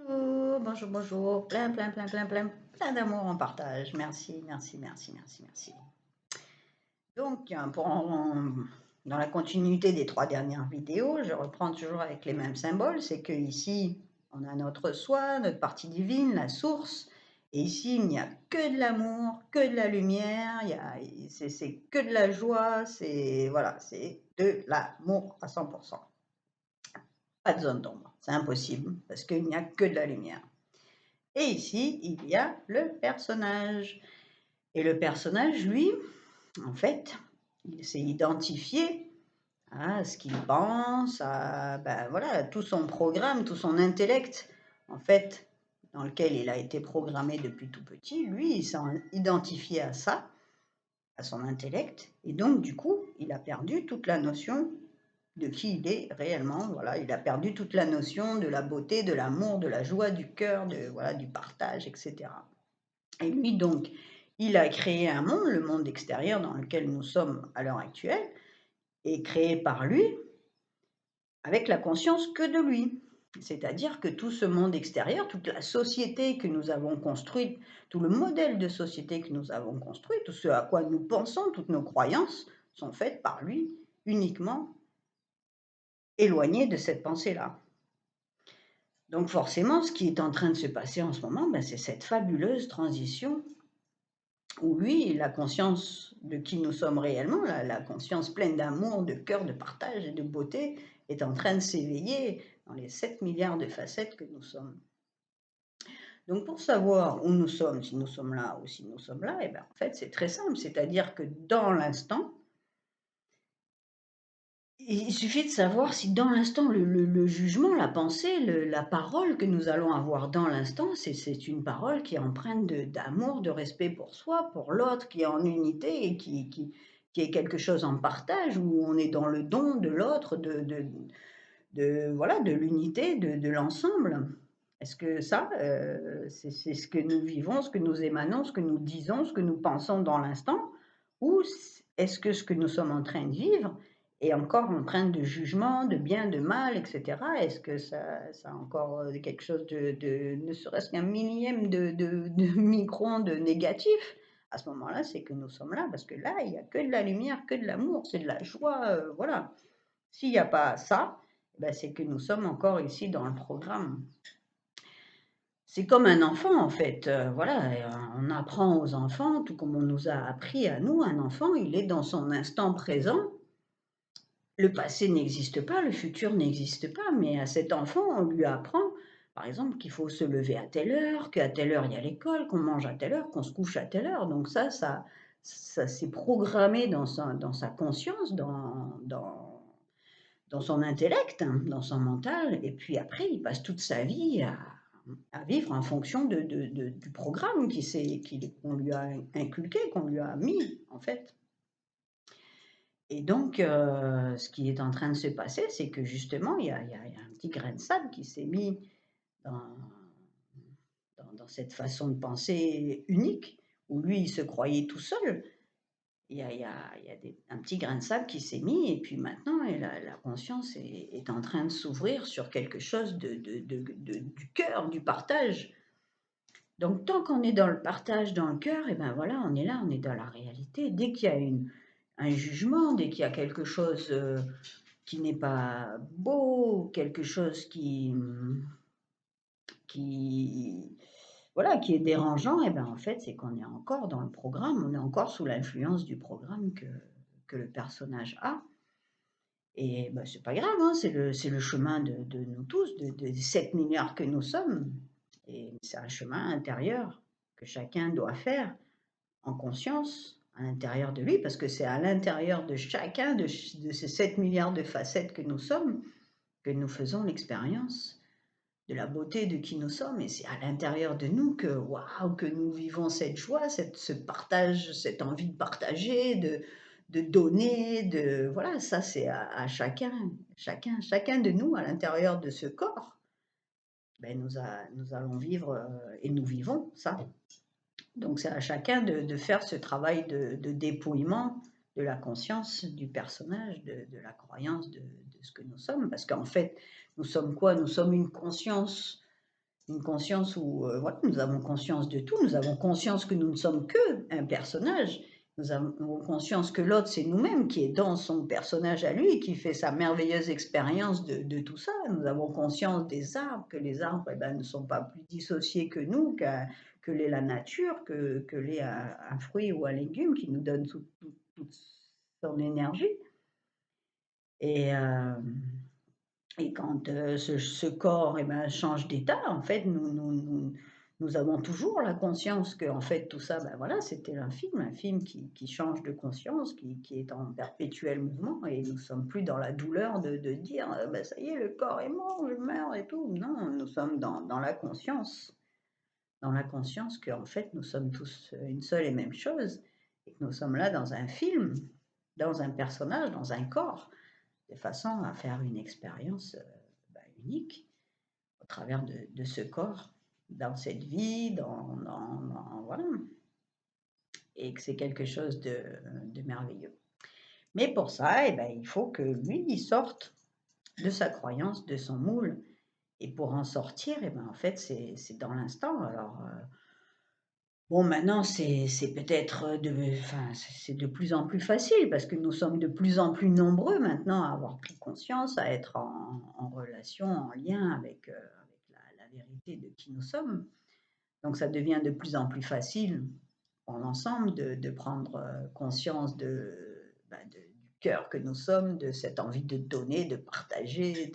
Bonjour, bonjour, bonjour. Plein, plein, plein, plein, plein, plein d'amour en partage. Merci, merci, merci, merci, merci. Donc, dans la continuité des 3 dernières vidéos, je reprends toujours avec les mêmes symboles. C'est que ici, on a notre soi, notre partie divine, la source. Et ici, il n'y a que de l'amour, que de la lumière. C'est que de la joie. Voilà, c'est de l'amour à 100%. Pas de zone d'ombre. C'est impossible parce qu'il n'y a que de la lumière. Et ici, il y a le personnage. Et le personnage, lui, en fait, il s'est identifié à ce qu'il pense, à tout son programme, tout son intellect, en fait, dans lequel il a été programmé depuis tout petit. Lui, il s'est identifié à ça, à son intellect, et donc, du coup, il a perdu toute la notion de qui il est réellement. Voilà, il a perdu toute la notion de la beauté, de l'amour, de la joie, du cœur, du partage, etc. Et lui, donc, il a créé un monde, le monde extérieur dans lequel nous sommes à l'heure actuelle, est créé par lui, avec la conscience que de lui. C'est-à-dire que tout ce monde extérieur, toute la société que nous avons construite, tout le modèle de société que nous avons construit, tout ce à quoi nous pensons, toutes nos croyances, sont faites par lui, uniquement éloignées de cette pensée-là. Donc forcément, ce qui est en train de se passer en ce moment, c'est cette fabuleuse transition où lui, la conscience de qui nous sommes réellement, la conscience pleine d'amour, de cœur, de partage et de beauté, est en train de s'éveiller dans les 7 milliards de facettes que nous sommes. Donc pour savoir où nous sommes, si nous sommes là ou si nous sommes là, en fait c'est très simple, c'est-à-dire que dans l'instant, il suffit de savoir si dans l'instant, le jugement, la pensée, la parole que nous allons avoir dans l'instant, c'est une parole qui est empreinte d'amour, de respect pour soi, pour l'autre, qui est en unité et qui est quelque chose en partage, où on est dans le don de l'autre, voilà, de l'unité, de l'ensemble. Est-ce que ça, c'est ce que nous vivons, ce que nous émanons, ce que nous disons, ce que nous pensons dans l'instant? Ou est-ce que ce que nous sommes en train de vivre est encore empreinte de jugement, de bien, de mal, etc. Est-ce que ça a encore quelque chose ne serait-ce qu'un millième de micron de négatif? À ce moment-là, c'est que nous sommes là, parce que là, il n'y a que de la lumière, que de l'amour, c'est de la joie, voilà. S'il n'y a pas ça, c'est que nous sommes encore ici dans le programme. C'est comme un enfant en fait, voilà, on apprend aux enfants, tout comme on nous a appris à nous, un enfant, il est dans son instant présent. Le passé n'existe pas, le futur n'existe pas, mais à cet enfant, on lui apprend, par exemple, qu'il faut se lever à telle heure, qu'à telle heure il y a l'école, qu'on mange à telle heure, qu'on se couche à telle heure. Donc ça s'est programmé dans sa conscience, dans son intellect, hein, dans son mental, et puis après, il passe toute sa vie à vivre en fonction du programme qu'on lui a inculqué, qu'on lui a mis, en fait. Et donc, ce qui est en train de se passer, c'est que justement, il y a un petit grain de sable qui s'est mis dans, dans cette façon de penser unique, où lui, il se croyait tout seul. Il y a un petit grain de sable qui s'est mis, et puis maintenant, la conscience est en train de s'ouvrir sur quelque chose du cœur, du partage. Donc, tant qu'on est dans le partage, dans le cœur, et ben voilà, on est là, on est dans la réalité. Dès qu'il y a un jugement, dès qu'il y a quelque chose qui n'est pas beau, quelque chose qui, voilà, qui est dérangeant, et ben en fait, c'est qu'on est encore dans le programme, on est encore sous l'influence du programme que le personnage a. Et ben, c'est pas grave, hein, c'est le chemin de nous tous, des 7 milliards que nous sommes. Et c'est un chemin intérieur que chacun doit faire en conscience, à l'intérieur de lui, parce que c'est à l'intérieur de chacun de ces 7 milliards de facettes que nous sommes que nous faisons l'expérience de la beauté de qui nous sommes, et c'est à l'intérieur de nous que, waouh, que nous vivons cette joie, ce partage, cette envie de partager, de donner, voilà, ça c'est à chacun de nous, à l'intérieur de ce corps, nous allons vivre et nous vivons ça. Donc c'est à chacun de faire ce travail de dépouillement de la conscience du personnage, de la croyance de ce que nous sommes, parce qu'en fait, nous sommes quoi? Nous sommes une conscience une conscience où voilà, nous avons conscience de tout, nous avons conscience que nous ne sommes que un personnage, nous avons conscience que l'autre, c'est nous-mêmes, qui est dans son personnage à lui, qui fait sa merveilleuse expérience de tout ça. Nous avons conscience des arbres, que les arbres eh ben, ne sont pas plus dissociés que nous, que l'est la nature, que l'est un fruit ou un légume qui nous donne toute son énergie. Et, et quand ce corps eh ben, change d'état, en fait, nous avons toujours la conscience que en fait, tout ça, ben voilà, c'était un film qui change de conscience, qui est en perpétuel mouvement, et nous ne sommes plus dans la douleur de dire ben, ça y est, le corps est mort, je meurs et tout. Non, nous sommes dans la conscience que en fait, nous sommes tous une seule et même chose, et que nous sommes là dans un film, dans un personnage, dans un corps, de façon à faire une expérience unique au travers de ce corps, dans cette vie, voilà, et que c'est quelque chose de merveilleux. Mais pour ça, eh ben, il faut que lui, il sorte de sa croyance, de son moule. Et pour en sortir, eh ben, en fait, c'est dans l'instant. Alors, bon, maintenant, c'est peut-être c'est de plus en plus facile parce que nous sommes de plus en plus nombreux maintenant à avoir pris conscience, à être en relation, en lien avec la vérité de qui nous sommes. Donc, ça devient de plus en plus facile pour l'ensemble de prendre conscience du cœur que nous sommes, de cette envie de donner, de partager,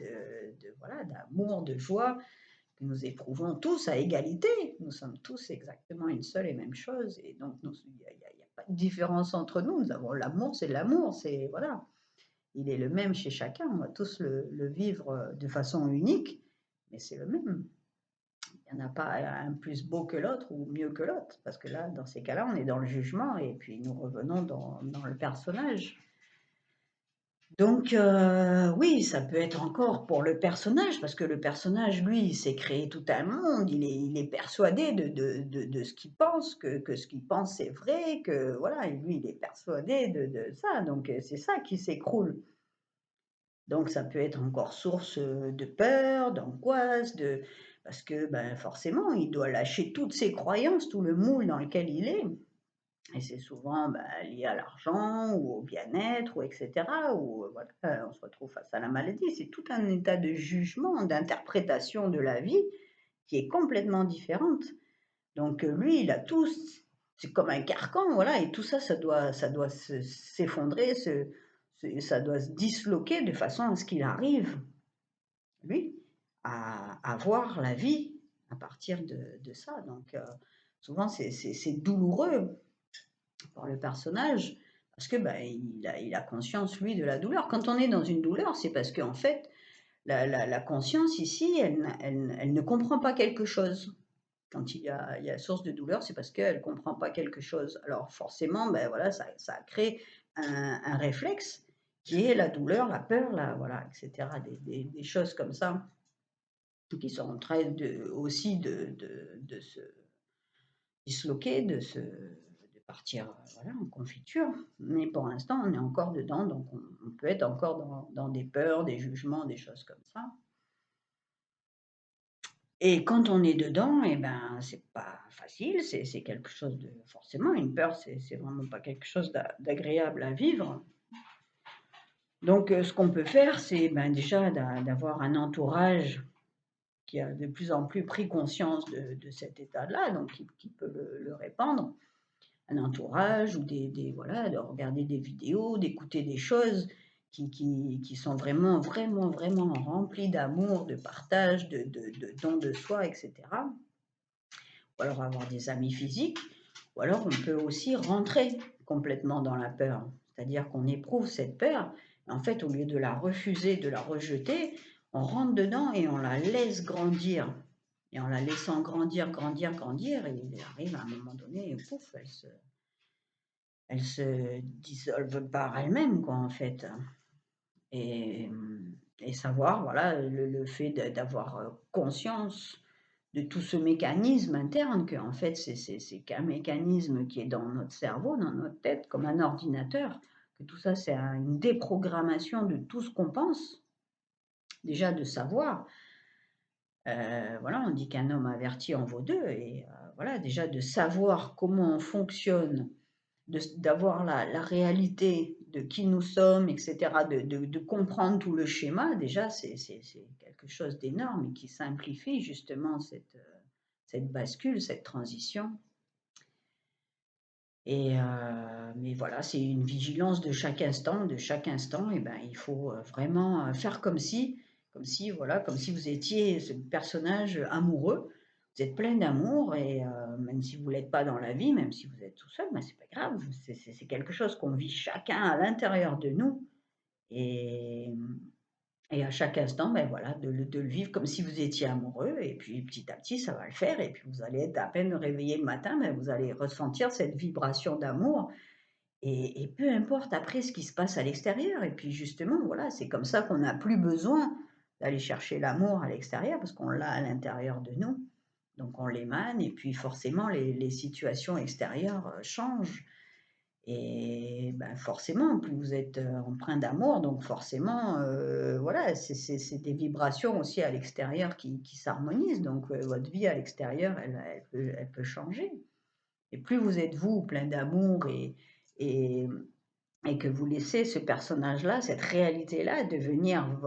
voilà, d'amour, de joie que nous éprouvons tous à égalité. Nous sommes tous exactement une seule et même chose. Et donc, il n'y a pas de différence entre nous. Nous avons l'amour, c'est l'amour. C'est, voilà, il est le même chez chacun. On va tous le vivre de façon unique, mais c'est le même. Il n'y en a pas un plus beau que l'autre ou mieux que l'autre. Parce que là, dans ces cas-là, on est dans le jugement et puis nous revenons dans le personnage. Donc oui, ça peut être encore pour le personnage, parce que le personnage, lui, il s'est créé tout un monde, il est persuadé de ce qu'il pense, que ce qu'il pense c'est vrai, que voilà, et lui, il est persuadé de ça, donc c'est ça qui s'écroule. Donc ça peut être encore source de peur, d'angoisse, parce que ben, forcément, il doit lâcher toutes ses croyances, tout le moule dans lequel il est. Et c'est souvent lié à l'argent ou au bien-être, ou etc. Ou voilà, on se retrouve face à la maladie. C'est tout un état de jugement, d'interprétation de la vie qui est complètement différente. Donc lui, il a tout, c'est comme un carcan, voilà, et tout ça, ça doit s'effondrer, ça doit se disloquer de façon à ce qu'il arrive, lui, à voir la vie à partir de ça. Donc souvent, c'est douloureux pour le personnage, parce que il a conscience, lui, de la douleur. Quand on est dans une douleur, c'est parce qu'en fait, la conscience ici, elle ne comprend pas quelque chose. Quand il y a source de douleur, c'est parce qu'elle ne comprend pas quelque chose. Alors forcément, voilà, ça crée un réflexe qui est la douleur, la peur, voilà, etc. Des choses comme ça qui sont en train aussi de se disloquer, de partir voilà, en confiture. Mais pour l'instant, on est encore dedans, donc on peut être encore dans des peurs, des jugements, des choses comme ça. Et quand on est dedans, eh ben, c'est pas facile, c'est quelque chose de... Forcément, une peur, c'est vraiment pas quelque chose d'agréable à vivre. Donc, ce qu'on peut faire, c'est déjà d'avoir un entourage qui a de plus en plus pris conscience de cet état-là, donc qui peut le répandre. Un entourage ou voilà, de regarder des vidéos, d'écouter des choses qui sont vraiment, vraiment, vraiment remplies d'amour, de partage, de don de soi, etc. Ou alors avoir des amis physiques, ou alors on peut aussi rentrer complètement dans la peur. C'est-à-dire qu'on éprouve cette peur, et en fait, au lieu de la refuser, de la rejeter, on rentre dedans et on la laisse grandir. Et en la laissant grandir, grandir, grandir, et il arrive à un moment donné, et pouf, elle se dissolve par elle-même, quoi, en fait. Et, savoir, voilà, le fait d'avoir conscience de tout ce mécanisme interne, que en fait, c'est qu'un mécanisme qui est dans notre cerveau, dans notre tête, comme un ordinateur, que tout ça, c'est une déprogrammation de tout ce qu'on pense. Déjà, de savoir Voilà, on dit qu'un homme averti en vaut deux et voilà, déjà de savoir comment on fonctionne, d'avoir la réalité de qui nous sommes et cetera, de comprendre tout le schéma, déjà c'est quelque chose d'énorme et qui simplifie justement cette bascule, cette transition et mais voilà, c'est une vigilance de chaque instant et ben, il faut, vraiment, faire voilà, comme si vous étiez ce personnage amoureux. Vous êtes plein d'amour et même si vous l'êtes pas dans la vie, même si vous êtes tout seul, ben, c'est pas grave, c'est quelque chose qu'on vit chacun à l'intérieur de nous et et à chaque instant, ben, voilà, de le vivre comme si vous étiez amoureux et puis petit à petit, ça va le faire et puis vous allez être à peine réveillé le matin, mais vous allez ressentir cette vibration d'amour et peu importe après ce qui se passe à l'extérieur et puis justement, voilà, c'est comme ça qu'on n'a plus besoin d'aller chercher l'amour à l'extérieur parce qu'on l'a à l'intérieur de nous. Donc on l'émane et puis forcément les situations extérieures, changent et ben, forcément, plus vous êtes, empreint d'amour, donc forcément, voilà, c'est des vibrations aussi à l'extérieur qui s'harmonisent donc votre vie à l'extérieur, elle peut changer et plus vous êtes vous plein d'amour et et que vous laissez ce personnage-là, cette réalité-là devenir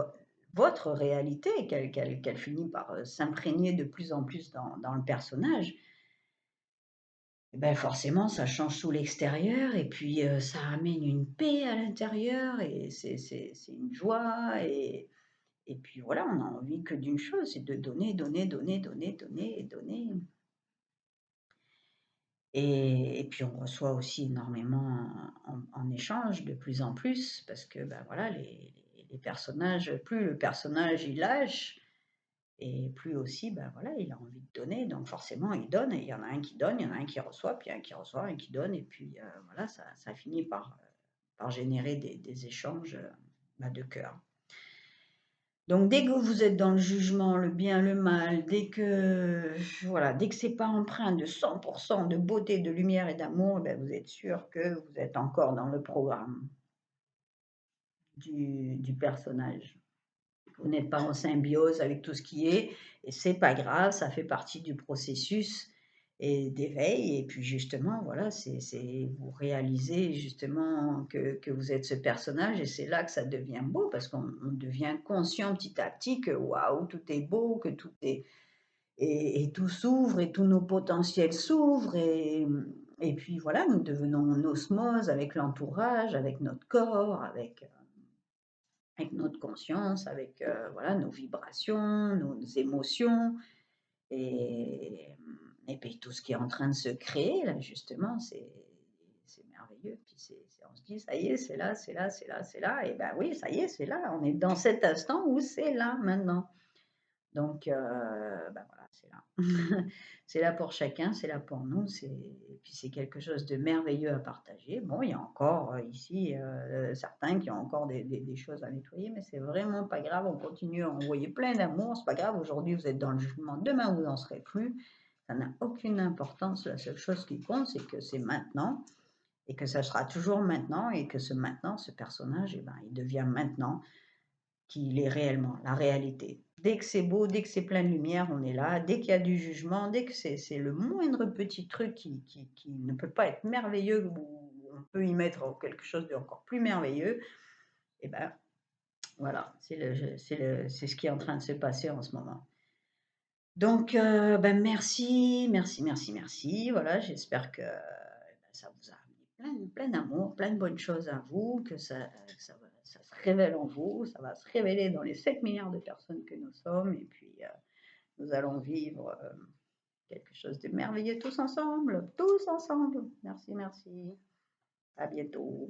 votre réalité, qu'elle finit par, s'imprégner de plus en plus dans le personnage, et ben forcément ça change tout l'extérieur et puis, ça amène une paix à l'intérieur et c'est une joie et puis voilà, on a envie que d'une chose, c'est de donner, donner, donner, donner, donner et donner et puis on reçoit aussi énormément en échange de plus en plus parce que, ben voilà, les personnages plus le personnage il lâche et plus aussi, ben voilà, il a envie de donner donc forcément il donne et il y en a un qui donne, il y en a un qui reçoit, puis un qui reçoit, un qui donne et puis, voilà, ça finit par générer des échanges, bah, de cœur. Donc dès que vous êtes dans le jugement, le bien, le mal, dès que voilà, dès que c'est pas empreint de 100 de beauté, de lumière et d'amour, ben vous êtes sûr que vous êtes encore dans le programme du personnage. Vous n'êtes pas en symbiose avec tout ce qui est et c'est pas grave, ça fait partie du processus et d'éveil et puis justement voilà, c'est vous réalisez justement que vous êtes ce personnage et c'est là que ça devient beau parce qu'on devient conscient petit à petit que waouh, tout est beau, que tout est et tout s'ouvre et tous nos potentiels s'ouvrent et puis voilà, nous devenons en osmose avec l'entourage, avec notre corps, avec notre conscience, avec, voilà, nos vibrations, nos émotions et puis tout ce qui est en train de se créer là justement, c'est merveilleux. Puis on se dit: «Ça y est, c'est là, c'est là, c'est là, c'est là» et ben oui, ça y est, c'est là. On est dans cet instant où c'est là, maintenant. Donc bah, voilà, c'est là. C'est là pour chacun, c'est là pour nous, et puis c'est quelque chose de merveilleux à partager. Bon, il y a encore, ici, certains qui ont encore des choses à nettoyer, mais c'est vraiment pas grave, on continue à envoyer plein d'amour, c'est pas grave, aujourd'hui vous êtes dans le jugement, demain vous n'en serez plus. Ça n'a aucune importance, la seule chose qui compte, c'est que c'est maintenant et que ça sera toujours maintenant et que ce maintenant, ce personnage et ben, il devient maintenant qu'il est réellement, la réalité. Dès que c'est beau, dès que c'est plein de lumière, on est là. Dès qu'il y a du jugement, dès que c'est le moindre petit truc qui ne peut pas être merveilleux ou on peut y mettre quelque chose d'encore plus merveilleux, et ben voilà, c'est ce qui est en train de se passer en ce moment. Donc, ben merci, merci, merci, merci. Voilà, j'espère que ça vous a amené plein d'amour, plein de bonnes choses à vous, ça se révèle en vous, ça va se révéler dans les 7 milliards de personnes que nous sommes et puis, nous allons vivre, quelque chose de merveilleux tous ensemble, tous ensemble. Merci, merci. À bientôt.